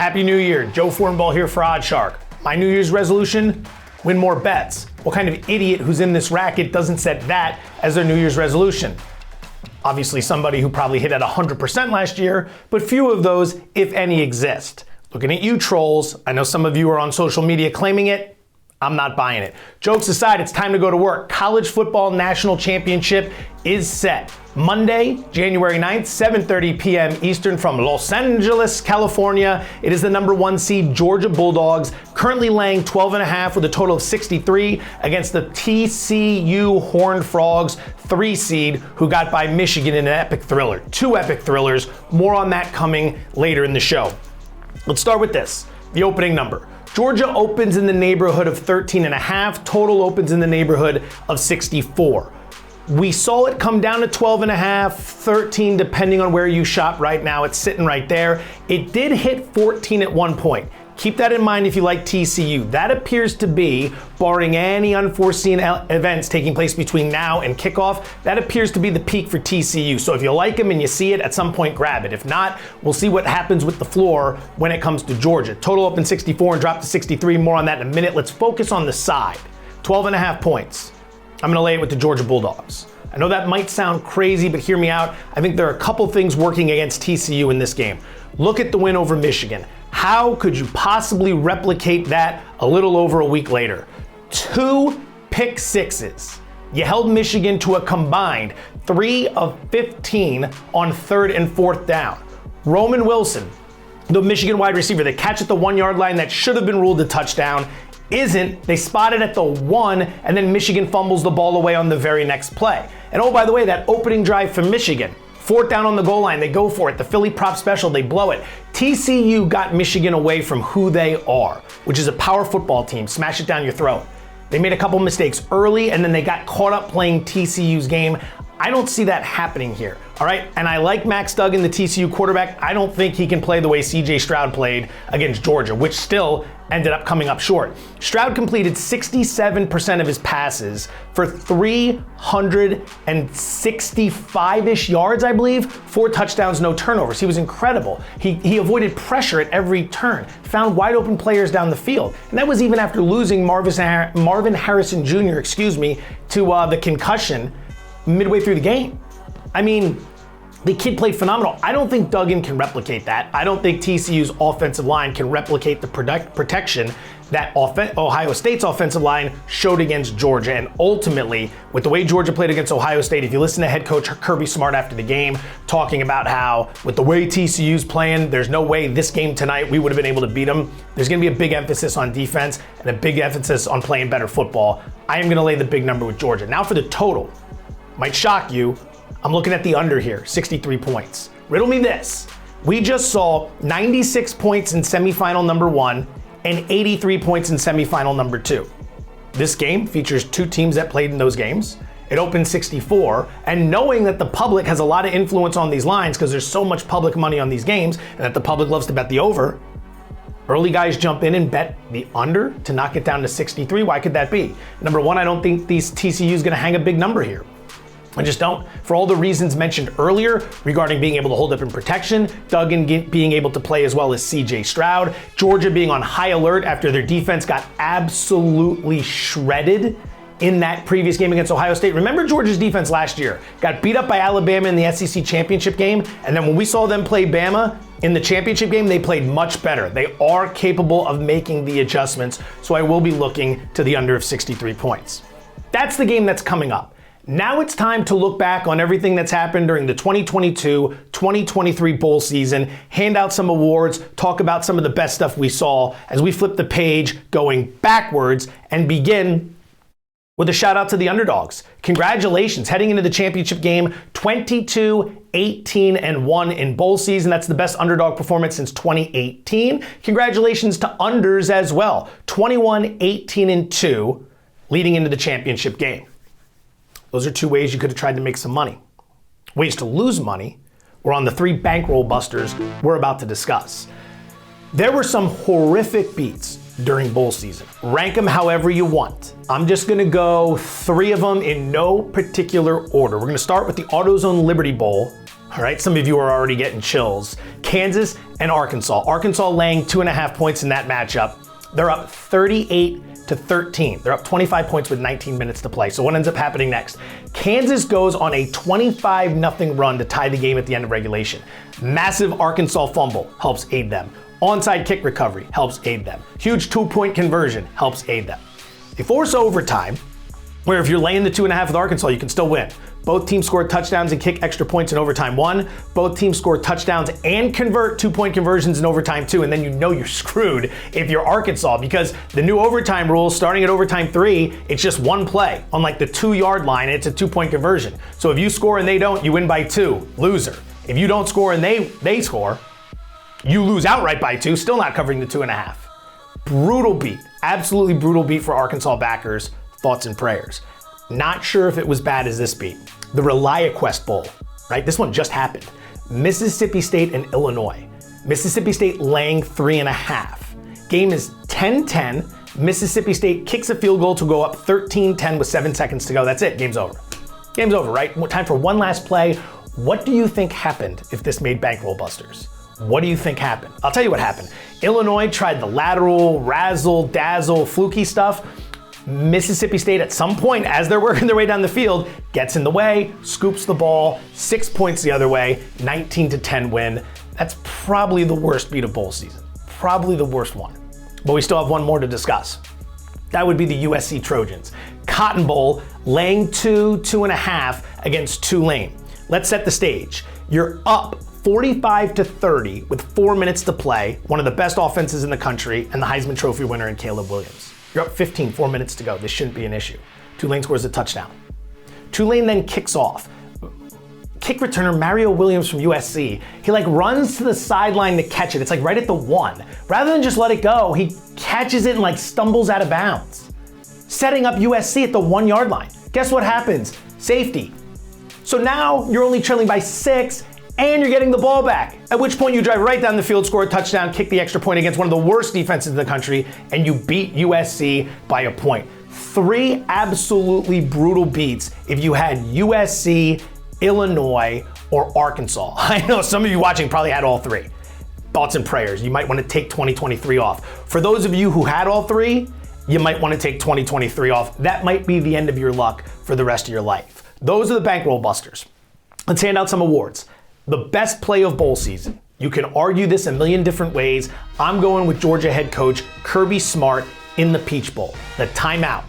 Happy New Year. Joe Fortenbaugh here for OddsShark. My New Year's resolution? Win more bets. What kind of idiot who's in this racket doesn't set that as their New Year's resolution? Obviously somebody who probably hit at 100% last year, but few of those, if any, exist. Looking at you trolls, I know some of you are on social media claiming it. I'm not buying it. Jokes aside, it's time to go to work. College Football National Championship is set. Monday, January 9th, 7:30 p.m. Eastern from Los Angeles, California. It is the number 1 seed Georgia Bulldogs, currently laying 12.5 with a total of 63 against the TCU Horned Frogs, 3 seed, who got by Michigan in an epic thriller. 2 epic thrillers. More on that coming later in the show. Let's start with this, the opening number. Georgia opens in the neighborhood of 13.5, total opens in the neighborhood of 64. We saw it come down to 12.5, 13, depending on where you shop right now. It's sitting right there. It did hit 14 at one point. Keep that in mind if you like TCU. That appears to be, barring any unforeseen events taking place between now and kickoff, that appears to be the peak for TCU. So if you like them and you see it, at some point grab it. If not, we'll see what happens with the floor when it comes to Georgia. Total opened 64 and dropped to 63. More on that in a minute. Let's focus on the side. 12.5 points. I'm going to lay it with the Georgia Bulldogs. I know that might sound crazy, but hear me out. I think there are a couple things working against TCU in this game. Look at the win over Michigan. How could you possibly replicate that a little over a week later? 2 pick sixes. You held Michigan to a combined 3 of 15 on 3rd and 4th down. Roman Wilson, the Michigan wide receiver, the catch at the 1-yard line that should have been ruled a touchdown, isn't. They spot it at the 1, and then Michigan fumbles the ball away on the very next play. And oh, by the way, that opening drive for Michigan, 4th down on the goal line, they go for it. The Philly prop special, they blow it. TCU got Michigan away from who they are, which is a power football team. Smash it down your throat. They made a couple mistakes early, and then they got caught up playing TCU's game. I don't see that happening here, all right? And I like Max Duggan, the TCU quarterback. I don't think he can play the way CJ Stroud played against Georgia, which still ended up coming up short. Stroud completed 67% of his passes for 365-ish yards, I believe. 4 touchdowns, no turnovers. He was incredible. He avoided pressure at every turn, found wide open players down the field. And that was even after losing Marvin Harrison Jr., to the concussion midway through the game. I mean, the kid played phenomenal. I don't think Duggan can replicate that. I don't think TCU's offensive line can replicate the protection that Ohio State's offensive line showed against Georgia. And ultimately, with the way Georgia played against Ohio State, if you listen to head coach Kirby Smart after the game, talking about how with the way TCU's playing, there's no way this game tonight we would have been able to beat them. There's going to be a big emphasis on defense and a big emphasis on playing better football. I am going to lay the big number with Georgia. Now for the total. Might shock you. I'm looking at the under here, 63 points. Riddle me this. We just saw 96 points in semifinal number 1 and 83 points in semifinal number 2. This game features 2 teams that played in those games. It opened 64, and knowing that the public has a lot of influence on these lines because there's so much public money on these games and that the public loves to bet the over, early guys jump in and bet the under to knock it down to 63. Why could that be? Number 1, I don't think TCU is going to hang a big number here. I just don't. For all the reasons mentioned earlier regarding being able to hold up in protection, Duggan being able to play as well as CJ Stroud, Georgia being on high alert after their defense got absolutely shredded in that previous game against Ohio State. Remember Georgia's defense last year? Got beat up by Alabama in the SEC championship game, and then when we saw them play Bama in the championship game, they played much better. They are capable of making the adjustments, so I will be looking to the under of 63 points. That's the game that's coming up. Now it's time to look back on everything that's happened during the 2022-2023 bowl season, hand out some awards, talk about some of the best stuff we saw as we flip the page going backwards and begin with a shout out to the Underdogs. Congratulations, heading into the championship game, 22-18-1 in bowl season. That's the best underdog performance since 2018. Congratulations to unders as well, 21-18-2 leading into the championship game. Those are 2 ways you could have tried to make some money. Ways to lose money were on the 3 bankroll busters we're about to discuss. There were some horrific beats during bowl season. Rank them however you want. I'm just gonna go 3 of them in no particular order. We're gonna start with the AutoZone Liberty Bowl, All right, some of you are already getting chills. Kansas and Arkansas. Arkansas laying 2.5 points in that matchup. They're up 38-13. They're up 25 points with 19 minutes to play. So what ends up happening next? Kansas goes on a 25-0 run to tie the game at the end of regulation. Massive Arkansas fumble helps aid them. Onside kick recovery helps aid them. Huge 2-point conversion helps aid them. They force overtime, where if you're laying the 2.5 with Arkansas, you can still win. Both teams score touchdowns and kick extra points in overtime 1. Both teams score touchdowns and convert 2-point conversions in overtime 2. And then you know you're screwed if you're Arkansas, because the new overtime rules, starting at overtime 3, it's just one play on like the 2-yard line, and it's a 2-point conversion. So if you score and they don't, you win by 2, loser. If you don't score and they score, you lose outright by 2, still not covering the 2.5. Brutal beat, absolutely brutal beat for Arkansas backers. Thoughts and prayers. Not sure if it was bad as this beat. The ReliaQuest Bowl, right? This one just happened. Mississippi State and Illinois. Mississippi State laying 3.5. Game is 10-10. Mississippi State kicks a field goal to go up 13-10 with 7 seconds to go. That's it, game's over. Game's over, right? Time for one last play. What do you think happened if this made Bankroll busters? What do you think happened? I'll tell you what happened. Illinois tried the lateral, razzle, dazzle, fluky stuff. Mississippi State at some point, as they're working their way down the field, gets in the way, scoops the ball, 6 points the other way, 19-10 win. That's probably the worst beat of bowl season. Probably the worst one. But we still have one more to discuss. That would be the USC Trojans. Cotton Bowl laying 2.5 against Tulane. Let's set the stage. You're up 45-30 with 4 minutes to play, one of the best offenses in the country, and the Heisman Trophy winner in Caleb Williams. You're up 15, 4 minutes to go. This shouldn't be an issue. Tulane scores a touchdown. Tulane then kicks off. Kick returner Mario Williams from USC, he runs to the sideline to catch it. It's right at the 1. Rather than just let it go, he catches it and stumbles out of bounds, setting up USC at the 1-yard line. Guess what happens? Safety. So now you're only trailing by 6, and you're getting the ball back. At which point you drive right down the field, score a touchdown, kick the extra point against one of the worst defenses in the country, and you beat USC by a point. 3 absolutely brutal beats if you had USC, Illinois, or Arkansas. I know some of you watching probably had all 3. Thoughts and prayers. You might want to take 2023 off. For those of you who had all 3, you might want to take 2023 off. That might be the end of your luck for the rest of your life. Those are the Bankroll busters. Let's hand out some awards. The best play of bowl season. You can argue this a million different ways. I'm going with Georgia head coach Kirby Smart in the Peach Bowl. The timeout,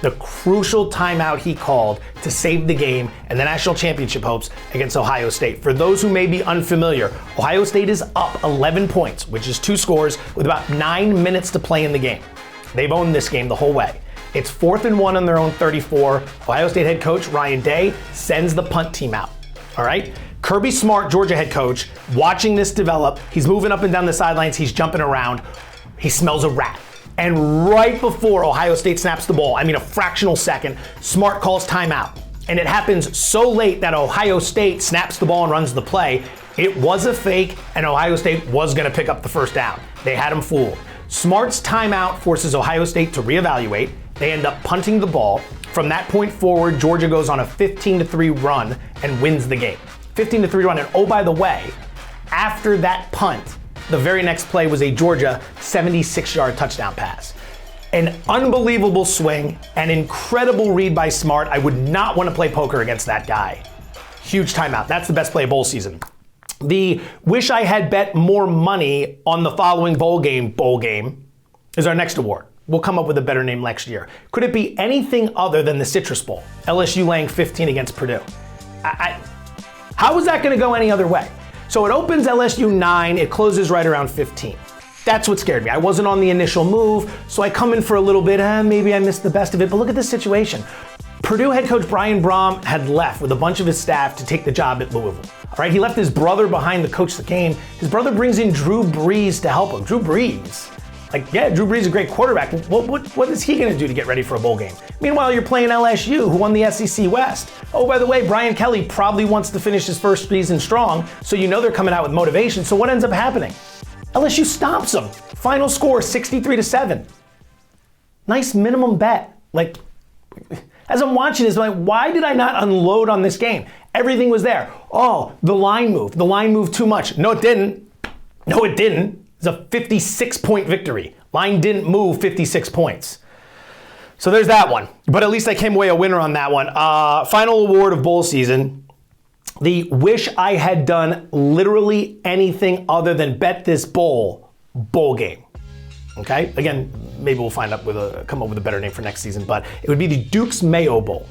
the crucial timeout he called to save the game and the national championship hopes against Ohio State. For those who may be unfamiliar, Ohio State is up 11 points, which is 2 scores, with about 9 minutes to play in the game. They've owned this game the whole way. It's 4th and 1 on their own 34. Ohio State head coach Ryan Day sends the punt team out. All right? Kirby Smart, Georgia head coach, watching this develop, he's moving up and down the sidelines, he's jumping around, he smells a rat. And right before Ohio State snaps the ball, a fractional second, Smart calls timeout. And it happens so late that Ohio State snaps the ball and runs the play. It was a fake, and Ohio State was gonna pick up the first down. They had him fooled. Smart's timeout forces Ohio State to reevaluate. They end up punting the ball. From that point forward, Georgia goes on a 15-3 run and wins the game. 15-3 run, and oh, by the way, after that punt, the very next play was a Georgia 76-yard touchdown pass. An unbelievable swing, an incredible read by Smart. I would not want to play poker against that guy. Huge timeout. That's the best play of bowl season. The wish I had bet more money on the following bowl game is our next award. We'll come up with a better name next year. Could it be anything other than the Citrus Bowl? LSU laying 15 against Purdue. How is that going to go any other way? So it opens LSU 9, it closes right around 15. That's what scared me. I wasn't on the initial move, so I come in for a little bit, maybe I missed the best of it, but look at this situation. Purdue head coach Brian Brom had left with a bunch of his staff to take the job at Louisville. All right, he left his brother behind to coach the game. His brother brings in Drew Brees to help him. Drew Brees. Drew Brees is a great quarterback. What is he going to do to get ready for a bowl game? Meanwhile, you're playing LSU, who won the SEC West. Oh, by the way, Brian Kelly probably wants to finish his first season strong, so you know they're coming out with motivation. So what ends up happening? LSU stomps them. Final score, 63-7. Nice minimum bet. As I'm watching this, I'm why did I not unload on this game? Everything was there. Oh, the line moved. The line moved too much. No, it didn't. No, it didn't. It's a 56-point victory. Line didn't move 56 points. So there's that one. But at least I came away a winner on that one. Final award of bowl season. The wish I had done literally anything other than bet this bowl game. Okay? Again, maybe we'll come up with a better name for next season, but it would be the Duke's Mayo Bowl.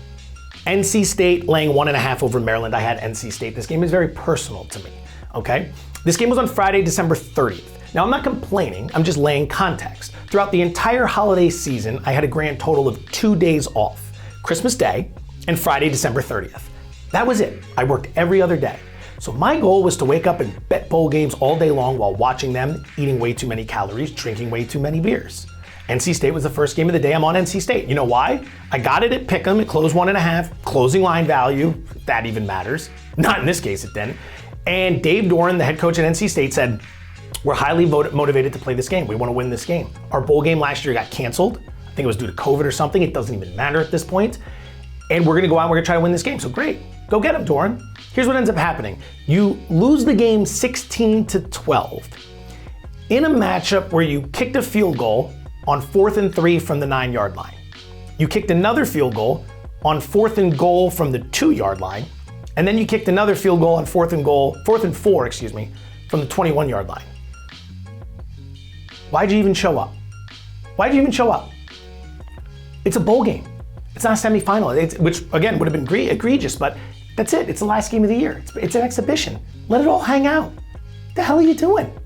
NC State laying 1.5 over Maryland. I had NC State. This game is very personal to me. Okay? This game was on Friday, December 30th. Now, I'm not complaining, I'm just laying context. Throughout the entire holiday season, I had a grand total of 2 days off, Christmas Day and Friday, December 30th. That was it. I worked every other day. So my goal was to wake up and bet bowl games all day long while watching them, eating way too many calories, drinking way too many beers. NC State was the first game of the day. I'm on NC State. You know why? I got it at Pick'em. It closed 1.5, closing line value, if that even matters. Not in this case, it didn't. And Dave Doran, the head coach at NC State, said, we're highly motivated to play this game. We want to win this game. Our bowl game last year got canceled. I think it was due to COVID or something. It doesn't even matter at this point. And we're going to go out and we're going to try to win this game. So great. Go get him, Doran. Here's what ends up happening. You lose the game 16-12 in a matchup where you kicked a field goal on 4th and 3 from the 9-yard line. You kicked another field goal on 4th and goal from the 2-yard line. And then you kicked another field goal on 4th and 4, from the 21-yard line. Why'd you even show up? Why'd you even show up? It's a bowl game. It's not a semifinal, which again would have been egregious, but that's it. It's the last game of the year. It's an exhibition. Let it all hang out. The hell are you doing?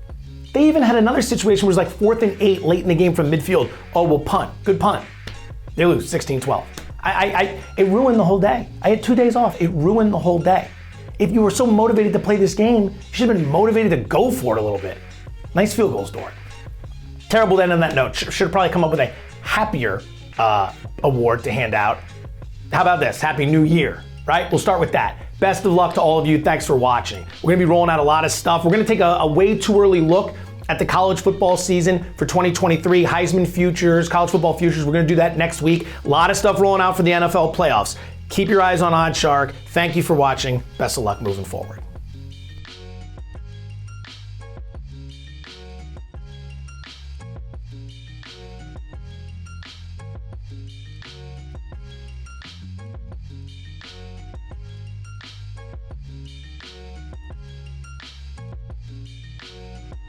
They even had another situation where it was like 4th and 8 late in the game from midfield. Oh, we'll punt. Good punt. They lose 16-12. It ruined the whole day. I had 2 days off. It ruined the whole day. If you were so motivated to play this game, you should have been motivated to go for it a little bit. Nice field goals, Doran. Terrible to end on that note. Should have probably come up with a happier award to hand out. How about this? Happy New Year, right? We'll start with that. Best of luck to all of you. Thanks for watching. We're gonna be rolling out a lot of stuff. We're gonna take a way too early look at the college football season for 2023, Heisman futures, college football futures. We're gonna do that next week. A lot of stuff rolling out for the NFL playoffs. Keep your eyes on OddsShark. Thank you for watching. Best of luck moving forward.